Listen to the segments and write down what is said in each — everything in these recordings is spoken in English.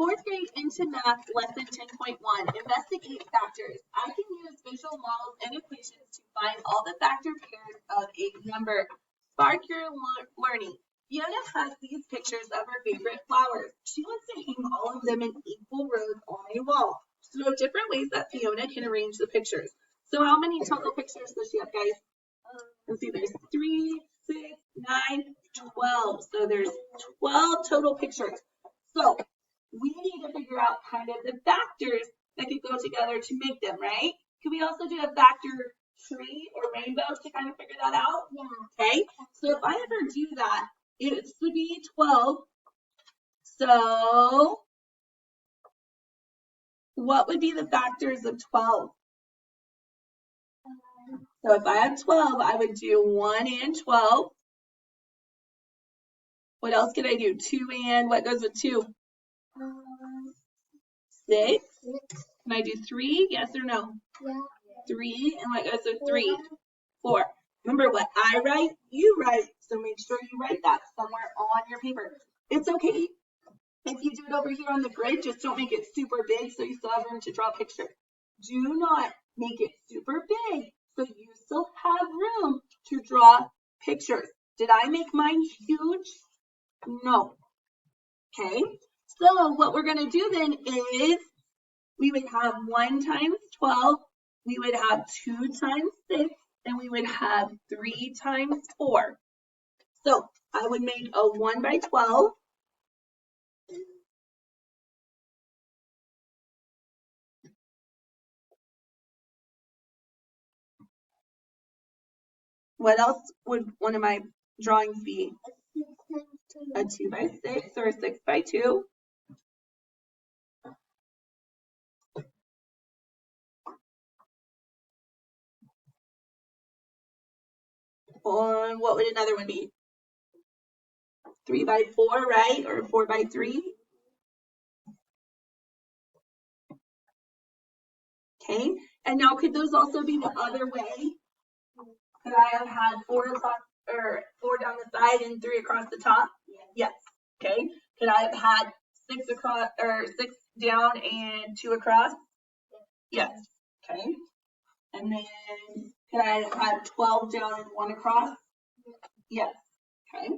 Fourth grade into math lesson 10.1, investigate factors. I can use visual models and equations to find all the factor pairs of a number. Spark your learning. Fiona has these pictures of her favorite flowers. She wants to hang all of them in equal rows on a wall. So different ways that Fiona can arrange the pictures. So how many total pictures does she have, guys? Let's see, there's 3, 6, 9, 12. So there's 12 total pictures. So we need to figure out kind of the factors that could go together to make them, right? Could we also do a factor tree or rainbow to kind of figure that out? Yeah. Okay, so if I ever do that, it would be 12. So what would be the factors of 12? So if I had 12, I would do 1 and 12. What else could I do? 2 and what goes with 2? 6. Can I do 3? Yes or no? Yeah. 3 and what goes with 3? 4. Remember, what I write, you write. So make sure you write that somewhere on your paper. It's okay if you do it over here on the grid, just don't make it super big so you still have room to draw a picture. Do not make it super big so you still have room to draw pictures. Did I make mine huge? No. Okay, so what we're going to do then is we would have 1 times 12, we would have 2 times 6, and we would have 3 times 4. So I would make a 1 by 12. What else would one of my drawings be? A 2 by 6 or a 6 by 2. And what would another one be? 3 by 4, right? Or 4 by 3. Okay, and now could those also be the other way? Could I have had 4 across or 4 down the side and 3 across the top? Yes. Okay. Could I have had 6 across or 6 down and 2 across? Yes. Okay. And then could I have had 12 down and 1 across? Yes. Okay.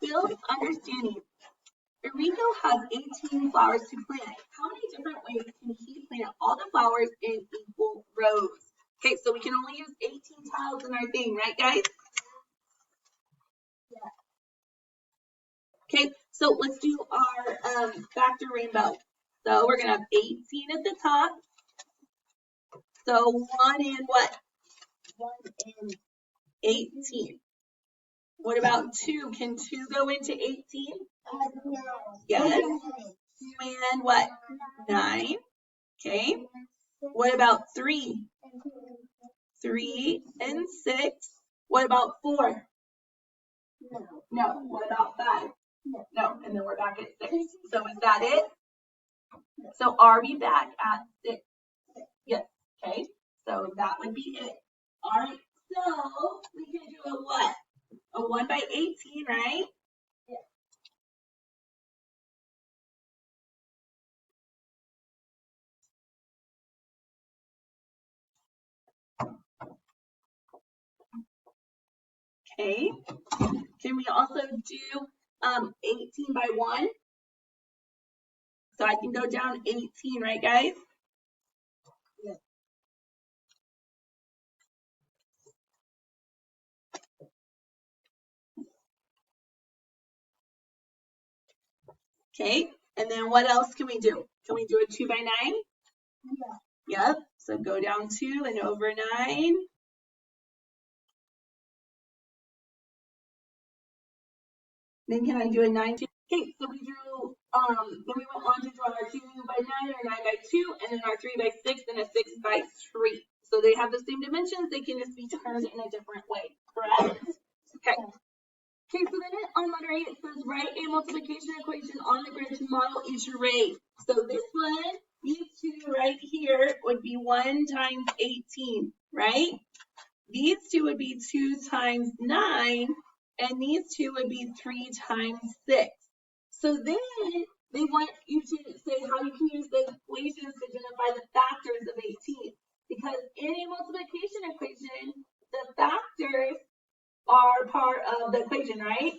Build understanding. Enrico has 18 flowers to plant. How many different ways can he plant all the flowers in equal rows? Okay, so we can only use 18 tiles in our thing, right, guys? Yeah. Okay, so let's do our factor rainbow. So we're going to have 18 at the top. So 1 and what? 1 and 18. What about 2? Can 2 go into 18? No. Yes. 2 and what? 9. Okay. What about 3? 3 and 6. What about 4? No. What about 5? No. And then we're back at 6. So is that it? So are we back at 6? Yes. Okay. So that would be it. All right. So we can do a what? A 1 by 18, right? Yeah. Okay. Can we also do 18 by 1? So I can go down 18, right, guys? Yeah. Okay. And then what else can we do? Can we do a 2 by 9? Yeah. Yep. So go down 2 and over 9. Then can I do a 9? Okay, so we drew, then we went on to draw our 2 by 9 or 9 by 2, and then our 3 by 6 and a 6 by 3. So they have the same dimensions, they can just be turned in a different way, correct? Okay. Okay, so then on letter A, it says write a multiplication equation on the grid to model each array. So this one, these 2 right here would be 1 times 18, right? These 2 would be 2 times 9. And these 2 would be 3 times 6. So then they want you to say how you can use the equations to identify the factors of 18. Because in a multiplication equation, the factors are part of the equation, right?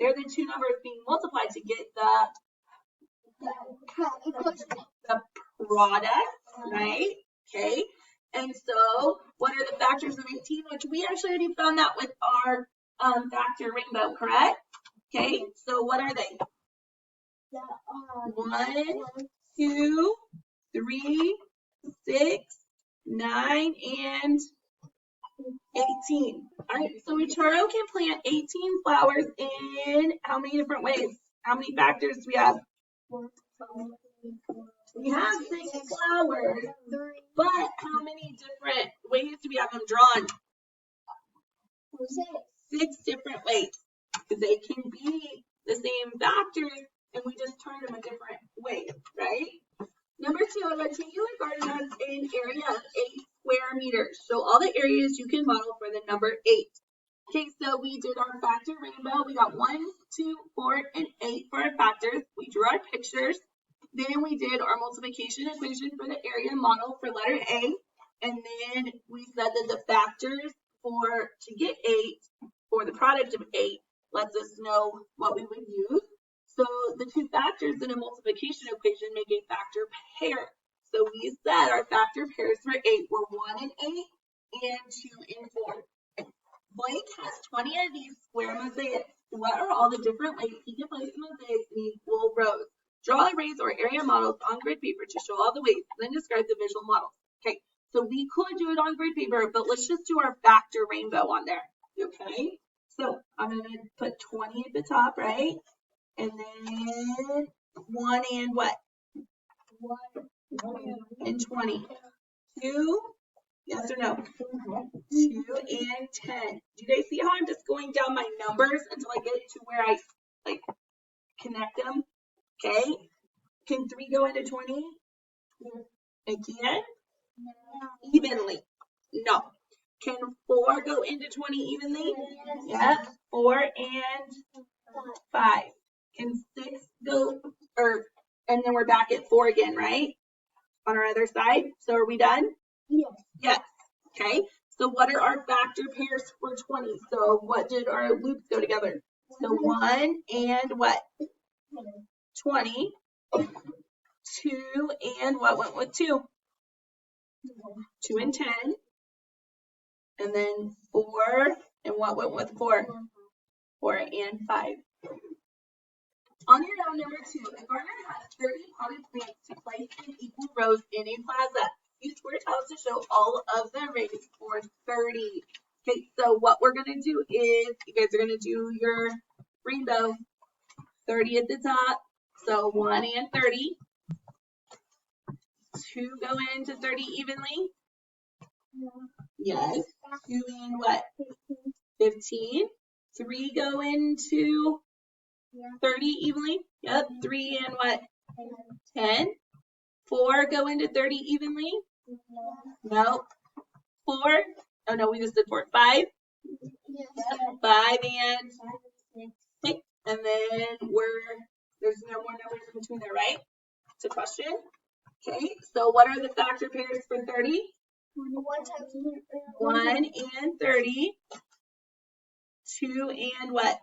They're the two numbers being multiplied to get the product, right? Okay. And so, what are the factors of 18? Which we actually already found that with our factor rainbow, correct? Okay. So, what are they? 1, 2, 3, 6, 9, and 18. All right. So, Ichiro can plant 18 flowers in how many different ways? How many factors do we have? We have 6 flowers, but how many different ways do we have them drawn? 6 different ways. They can be the same factors, and we just turn them a different way, right? Number 2, a rectangular garden has an area of 8 square meters. So all the areas you can model for the number 8. Okay, so we did our factor rainbow. We got 1, 2, 4, and 8 for our factors. We drew our pictures. Then we did our multiplication equation for the area model for letter A. And then we said that the factors to get 8, or the product of 8, lets us know what we would use. So the two factors in a multiplication equation make a factor pair. So we said our factor pairs for 8 were 1 and 8 and 2 and 4. Blake has 20 of these square mosaics. What are all the different ways he can place mosaics in equal rows? Draw arrays or area models on grid paper to show all the ways, then describe the visual models. Okay, so we could do it on grid paper, but let's just do our factor rainbow on there. Okay, so I'm going to put 20 at the top, right? And then 1 and what? 1 and 20. 2, yes or no? 2 and 10. Do you guys see how I'm just going down my numbers until I get to where I like connect them? Okay. Can 3 go into 20? It can? Evenly. No. Can 4 go into 20 evenly? Yeah. 4 and 5. Can 6 go, and then we're back at 4 again, right? On our other side. So are we done? Yes. Yes. Okay. So what are our factor pairs for 20? So what did our loops go together? So 1 and what? 20. 2 and what went with 2? 2 and 10. And then 4 and what went with 4? 4 and 5. On your note number 2, a gardener has 30 potted plants to place in equal rows in a plaza. Use square tiles to show all of the arrays for 30. Okay, so what we're going to do is, you guys are going to do your rainbow. 30 at the top, so 1 and 30. 2 go into 30 evenly? Yes. 2 and what? 15. 3 go into 30 evenly? Yep. 3 and what? 10. 4 go into 30 evenly? No. 4? Oh no, we just did 4. 5? 5 and 6. And then there's no more numbers in between there, right? It's a question. Okay, so what are the factor pairs for 30? 1 and 30. 2 and what?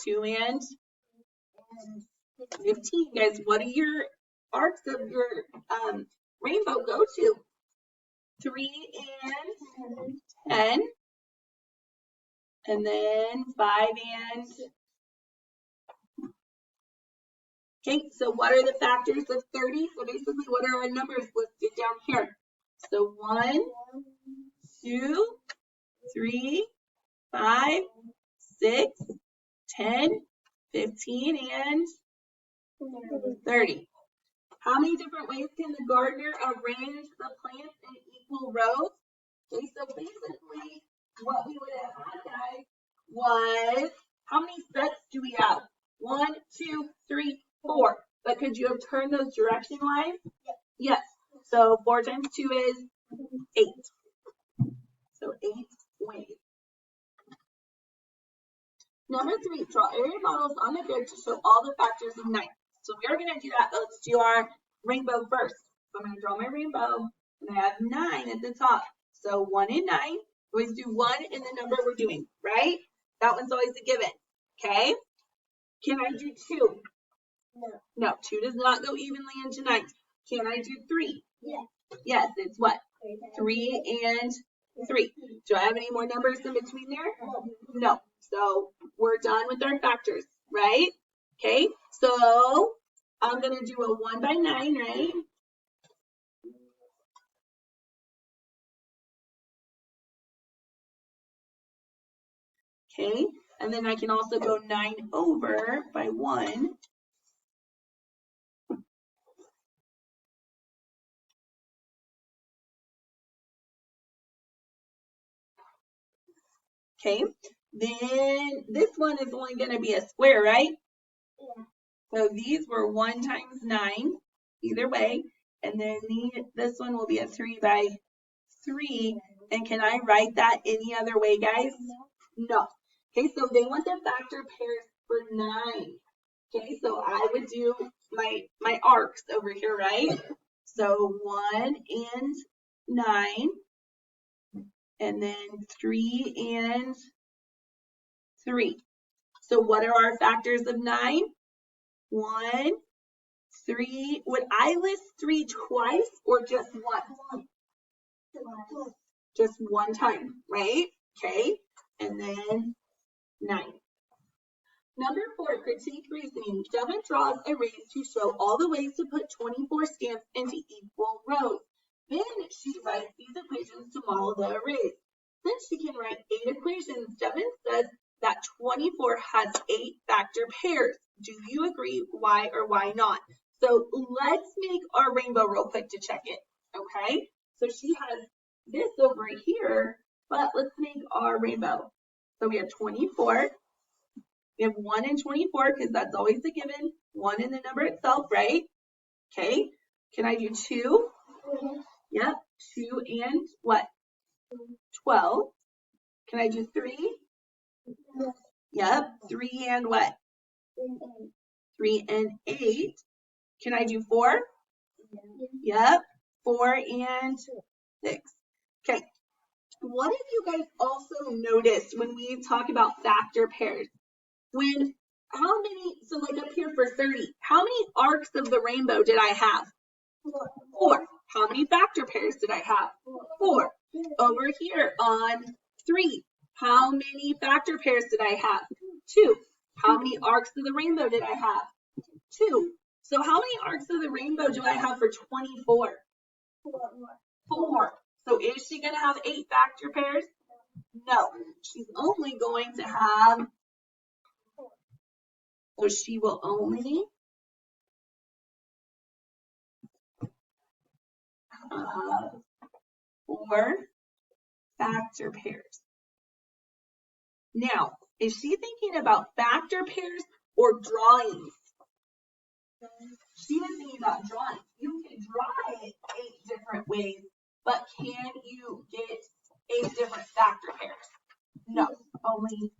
2 and 15. Guys, what do your arcs of your rainbow go to? 3 and 10. And then 5 and... Okay, so what are the factors of 30? So basically, what are our numbers listed down here? So 1, 2, 3, 5, 6, 10, 15, and 30. How many different ways can the gardener arrange the plants in equal rows? Okay, so basically, what we would have had, guys, was, how many sets do we have? 1, 2, 3, 4. But could you have turned those direction-wise? Yes. So 4 times 2 is 8. So 8 ways. Number 3, draw area models on the grid to show all the factors of 9. So we're going to do that. Let's do our rainbow first. So I'm going to draw my rainbow, and I have 9 at the top. So 1 and 9, always do 1 in the number we're doing, right? That one's always a given, okay? Can I do 2? No, 2 does not go evenly into 9. Can I do 3? Yes. Yes, it's what? 3 and 3. Do I have any more numbers in between there? No. So we're done with our factors, right? Okay, so I'm going to do a 1 by 9, right? Okay, and then I can also go 9 over by 1. Okay, then this one is only going to be a square, right? Yeah. So these were 1 times 9, either way. And then this one will be a 3 by 3. And can I write that any other way, guys? No. Okay, so they want the factor pairs for 9. Okay, so I would do my arcs over here, right? So 1 and 9. And then 3 and 3. So what are our factors of 9? 1, 3. Would I list 3 twice or just once? Just one time, right? Okay, and then 9. Number 4, critique reasoning. Devin draws arrays to show all the ways to put 24 stamps into equal rows. Then she writes these equations to model the arrays. Since she can write 8 equations, Devin says that 24 has 8 factor pairs. Do you agree? Why or why not? So let's make our rainbow real quick to check it, okay? So she has this over here, but let's make our rainbow. So we have 24. We have 1 and 24 because that's always a given. 1 in the number itself, right? Okay. Can I do 2? Yep. 2 and what? 12. Can I do 3? Yep. 3 and what? 3 and 8. Can I do 4? Yep. 4 and 6. Okay. What have you guys also noticed when we talk about factor pairs? How many, so like up here for 30, how many arcs of the rainbow did I have? 4. How many factor pairs did I have? 4. Over here on 3, how many factor pairs did I have? 2. How many arcs of the rainbow did I have? 2. So how many arcs of the rainbow do I have for 24? 4. So is she going to have 8 factor pairs? No. She's only going to have, so she will only have 4 factor pairs. Now, is she thinking about factor pairs or drawings? She was thinking about drawings. You can draw it 8 different ways, but can you get 8 different factor pairs? No, only